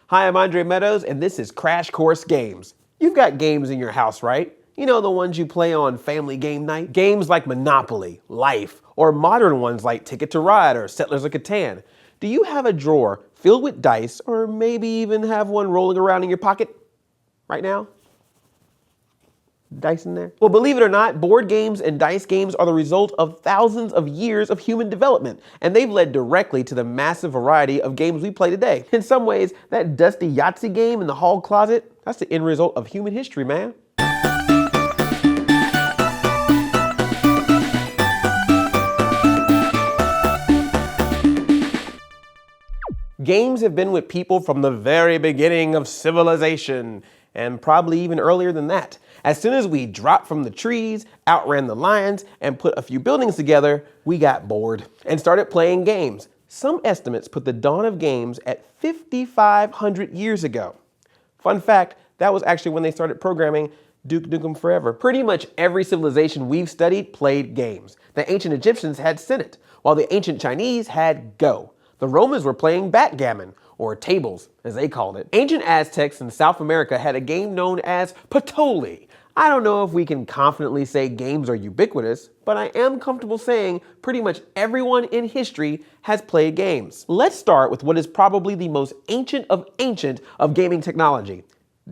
Hi, I'm Andre Meadows, and this is Crash Course Games. You've got games in your house, right? You know, the ones you play on family game night? Games like Monopoly, Life, or modern ones like Ticket to Ride or Settlers of Catan. Do you have a drawer filled with dice, or maybe even have one rolling around in your pocket right now? Dice in there? Well, believe it or not, board games and dice games are the result of thousands of years of human development, and they've led directly to the massive variety of games we play today. In some ways, that dusty Yahtzee game in the hall closet, that's the end result of human history, man. Games have been with people from the very beginning of civilization, and probably even earlier than that. As soon as we dropped from the trees, outran the lions, and put a few buildings together, we got bored and started playing games. Some estimates put the dawn of games at 5,500 years ago. Fun fact, that was actually when they started programming Duke Nukem Forever. Pretty much every civilization we've studied played games. The ancient Egyptians had Senet, while the ancient Chinese had Go. The Romans were playing backgammon, or tables, as they called it. Ancient Aztecs in South America had a game known as Patolli. I don't know if we can confidently say games are ubiquitous, but I am comfortable saying pretty much everyone in history has played games. Let's start with what is probably the most ancient of gaming technology,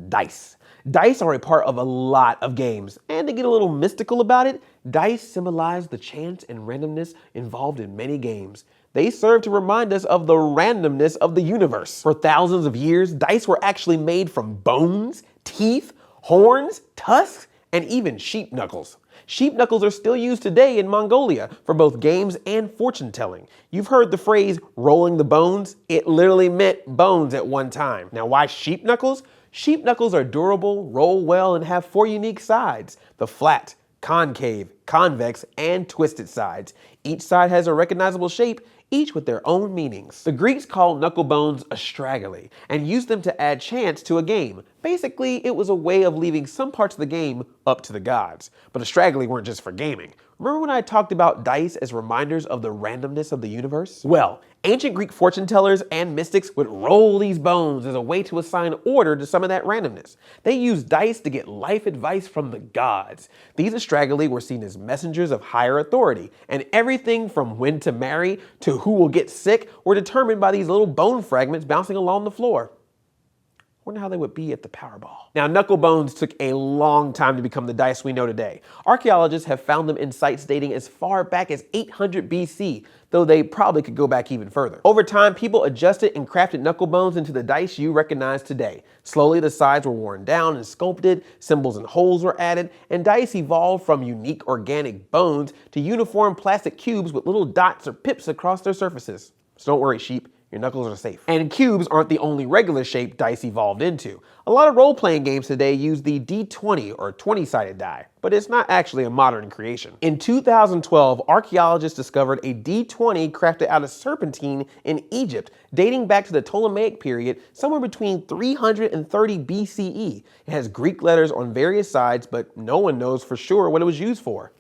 dice. Dice are a part of a lot of games, and to get a little mystical about it, dice symbolize the chance and randomness involved in many games. They serve to remind us of the randomness of the universe. For thousands of years, dice were actually made from bones, teeth, horns, tusks, and even sheep knuckles. Sheep knuckles are still used today in Mongolia for both games and fortune telling. You've heard the phrase rolling the bones? It literally meant bones at one time. Now, why sheep knuckles? Sheep knuckles are durable, roll well, and have 4 unique sides: the flat, concave, convex, and twisted sides. Each side has a recognizable shape, each with their own meanings. The Greeks called knuckle bones astragali and used them to add chance to a game. Basically, it was a way of leaving some parts of the game up to the gods. But astragali weren't just for gaming. Remember when I talked about dice as reminders of the randomness of the universe? Well, ancient Greek fortune tellers and mystics would roll these bones as a way to assign order to some of that randomness. They used dice to get life advice from the gods. These astragali were seen as messengers of higher authority, and everything from when to marry to who will get sick were determined by these little bone fragments bouncing along the floor. Wonder how they would be at the Powerball. Now, knuckle bones took a long time to become the dice we know today. Archaeologists have found them in sites dating as far back as 800 BC, though they probably could go back even further. Over time, people adjusted and crafted knuckle bones into the dice you recognize today. Slowly, the sides were worn down and sculpted, symbols and holes were added, and dice evolved from unique organic bones to uniform plastic cubes with little dots or pips across their surfaces. So don't worry, sheep. Your knuckles are safe. And cubes aren't the only regular shape dice evolved into. A lot of role-playing games today use the D20 or 20-sided die, but it's not actually a modern creation. In 2012, archaeologists discovered a D20 crafted out of serpentine in Egypt, dating back to the Ptolemaic period, somewhere between 330 BCE. It has Greek letters on various sides, but no one knows for sure what it was used for.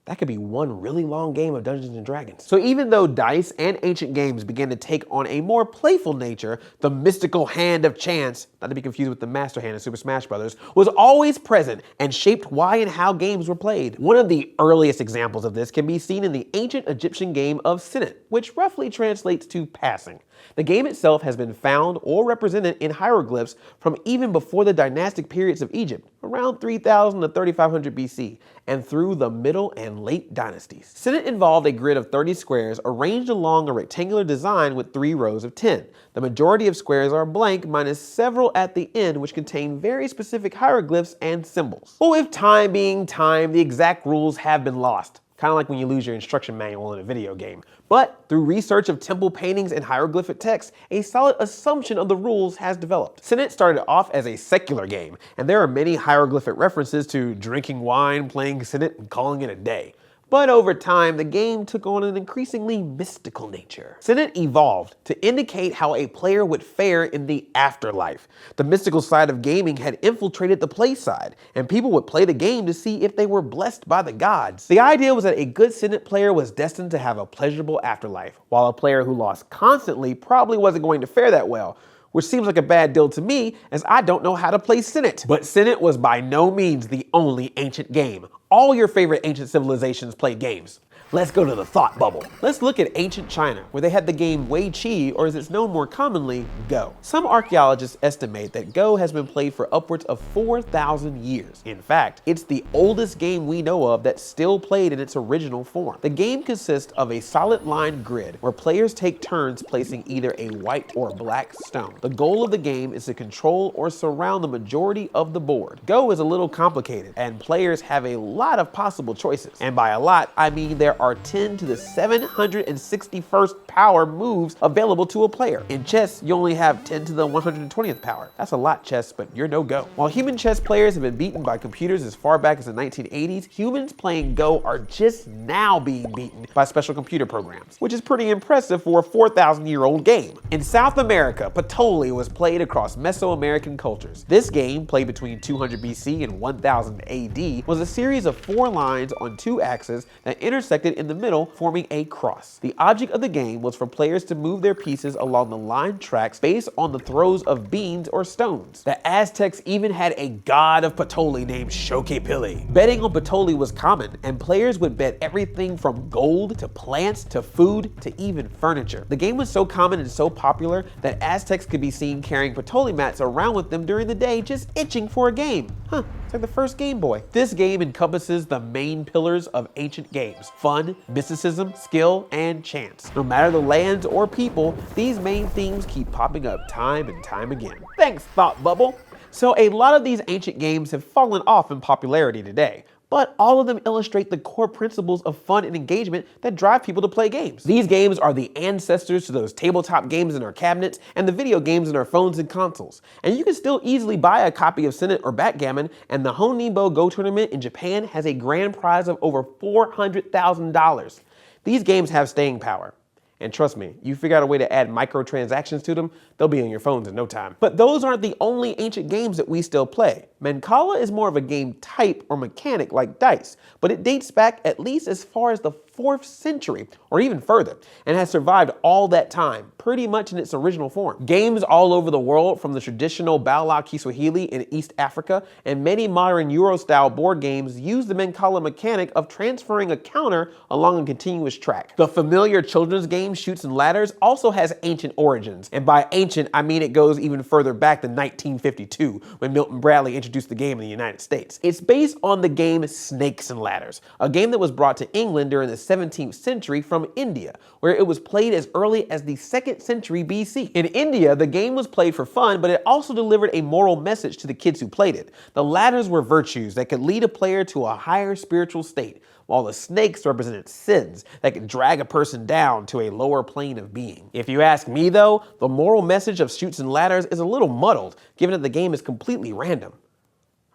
That could be one really long game of Dungeons & Dragons. So even though dice and ancient games began to take on a more playful nature, the mystical hand of chance, not to be confused with the master hand in Super Smash Bros., was always present and shaped why and how games were played. One of the earliest examples of this can be seen in the ancient Egyptian game of Senet, which roughly translates to passing. The game itself has been found or represented in hieroglyphs from even before the dynastic periods of Egypt, around 3000 to 3500 BC, and through the Middle and Late Dynasties. Senet involved a grid of 30 squares arranged along a rectangular design with 3 rows of 10. The majority of squares are blank, minus several at the end which contain very specific hieroglyphs and symbols. But with time being time, the exact rules have been lost. Kind of like when you lose your instruction manual in a video game. But through research of temple paintings and hieroglyphic text, a solid assumption of the rules has developed. Senet started off as a secular game, and there are many hieroglyphic references to drinking wine, playing Senet, and calling it a day. But over time, the game took on an increasingly mystical nature. Senet evolved to indicate how a player would fare in the afterlife. The mystical side of gaming had infiltrated the play side, and people would play the game to see if they were blessed by the gods. The idea was that a good Senet player was destined to have a pleasurable afterlife, while a player who lost constantly probably wasn't going to fare that well, which seems like a bad deal to me as I don't know how to play Senet. But Senet was by no means the only ancient game. All your favorite ancient civilizations played games. Let's go to the thought bubble. Let's look at ancient China, where they had the game Wei Qi, or as it's known more commonly, Go. Some archaeologists estimate that Go has been played for upwards of 4,000 years. In fact, it's the oldest game we know of that's still played in its original form. The game consists of a solid line grid where players take turns placing either a white or black stone. The goal of the game is to control or surround the majority of the board. Go is a little complicated, and players have a lot of possible choices. And by a lot, I mean there are 10 to the 761st power moves available to a player. In chess, you only have 10 to the 120th power. That's a lot, chess, but you're no Go. While human chess players have been beaten by computers as far back as the 1980s, humans playing Go are just now being beaten by special computer programs, which is pretty impressive for a 4,000-year-old game. In South America, Patolli was played across Mesoamerican cultures. This game, played between 200 BC and 1000 AD, was a series of 4 lines on 2 axes that intersected in the middle, forming a cross. The object of the game was for players to move their pieces along the line tracks based on the throws of beans or stones. The Aztecs even had a god of Patolli named Xocopili. Betting on Patolli was common, and players would bet everything from gold to plants to food to even furniture. The game was so common and so popular that Aztecs could be seen carrying Patolli mats around with them during the day, just itching for a game. It's like the first Game Boy. This game encompasses the main pillars of ancient games: fun, mysticism, skill, and chance. No matter the lands or people, these main themes keep popping up time and time again. Thanks, Thought Bubble. So a lot of these ancient games have fallen off in popularity today, but all of them illustrate the core principles of fun and engagement that drive people to play games. These games are the ancestors to those tabletop games in our cabinets and the video games in our phones and consoles. And you can still easily buy a copy of Senet or Backgammon, and the Honinbo Go tournament in Japan has a grand prize of over $400,000. These games have staying power. And trust me, you figure out a way to add microtransactions to them, they'll be on your phones in no time. But those aren't the only ancient games that we still play. Mancala is more of a game type or mechanic like dice, but it dates back at least as far as the 4th century, or even further, and has survived all that time, pretty much in its original form. Games all over the world, from the traditional Baulig Kiswahili in East Africa and many modern Euro-style board games, use the Mancala mechanic of transferring a counter along a continuous track. The familiar children's game Chutes and Ladders also has ancient origins, and by ancient I mean it goes even further back than 1952, when Milton Bradley introduced the game in the United States. It's based on the game Snakes and Ladders, a game that was brought to England during the 17th century from India, where it was played as early as the 2nd century BC. In India, the game was played for fun, but it also delivered a moral message to the kids who played it. The ladders were virtues that could lead a player to a higher spiritual state, while the snakes represented sins that could drag a person down to a lower plane of being. If you ask me though, the moral message of Chutes and Ladders is a little muddled, given that the game is completely random.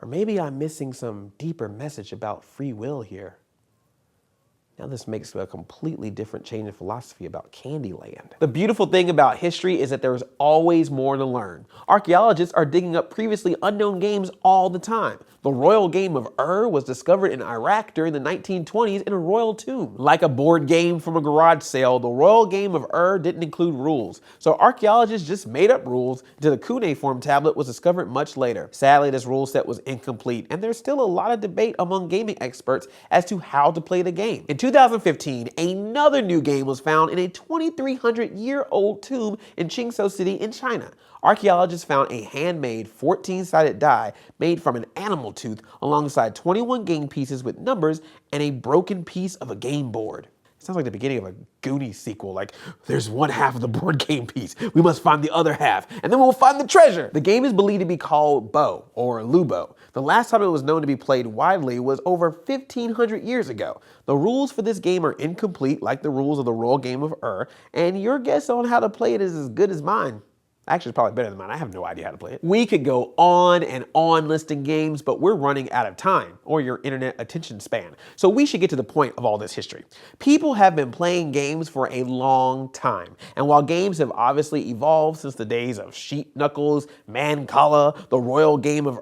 Or maybe I'm missing some deeper message about free will here. Now this makes a completely different change in philosophy about Candyland. The beautiful thing about history is that there's always more to learn. Archaeologists are digging up previously unknown games all the time. The royal game of was discovered in Iraq during the 1920s in a royal tomb. Like a board game from a garage sale, the royal game of didn't include rules, so archaeologists just made up rules until the cuneiform tablet was discovered much later. Sadly, this rule set was incomplete, and there's still a lot of debate among gaming experts as to how to play the game. In 2015, another new game was found in a 2,300-year-old tomb in Qingzhou City in China. Archaeologists found a handmade 14-sided die made from an animal tooth alongside 21 game pieces with numbers and a broken piece of a game board. It sounds like the beginning of a Goonies sequel, like, there's one half of the board game piece, we must find the other half, and then we'll find the treasure. The game is believed to be called Bo, or Lubo. The last time it was known to be played widely was over 1,500 years ago. The rules for this game are incomplete, like the rules of the royal game of and your guess on how to play it is as good as mine. Actually, it's probably better than mine. I have no idea how to play it. We could go on and on listing games, but we're running out of time, or your internet attention span. So we should get to the point of all this history. People have been playing games for a long time. And while games have obviously evolved since the days of sheep knuckles, Mancala, the royal game of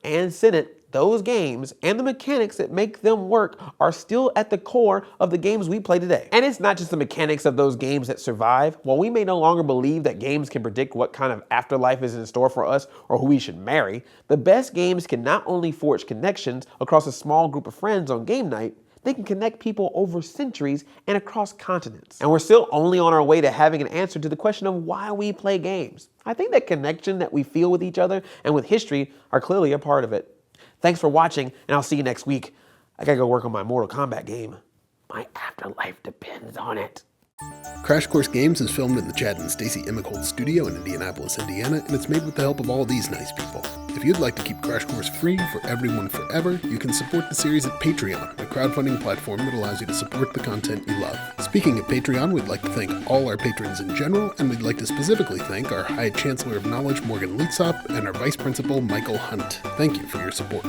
and Senet, those games and the mechanics that make them work are still at the core of the games we play today. And it's not just the mechanics of those games that survive. While we may no longer believe that games can predict what kind of afterlife is in store for us or who we should marry, the best games can not only forge connections across a small group of friends on game night, they can connect people over centuries and across continents. And we're still only on our way to having an answer to the question of why we play games. I think that connection that we feel with each other and with history are clearly a part of it. Thanks for watching, and I'll see you next week. I gotta go work on my Mortal Kombat game. My afterlife depends on it. Crash Course Games is filmed in the Chad and Stacy Emmicold studio in Indianapolis, Indiana, and it's made with the help of all these nice people. If you'd like to keep Crash Course free for everyone forever, you can support the series at Patreon, a crowdfunding platform that allows you to support the content you love. Speaking of Patreon, we'd like to thank all our patrons in general, and we'd like to specifically thank our High Chancellor of Knowledge, Morgan Lietzop, and our Vice Principal, Michael Hunt. Thank you for your support.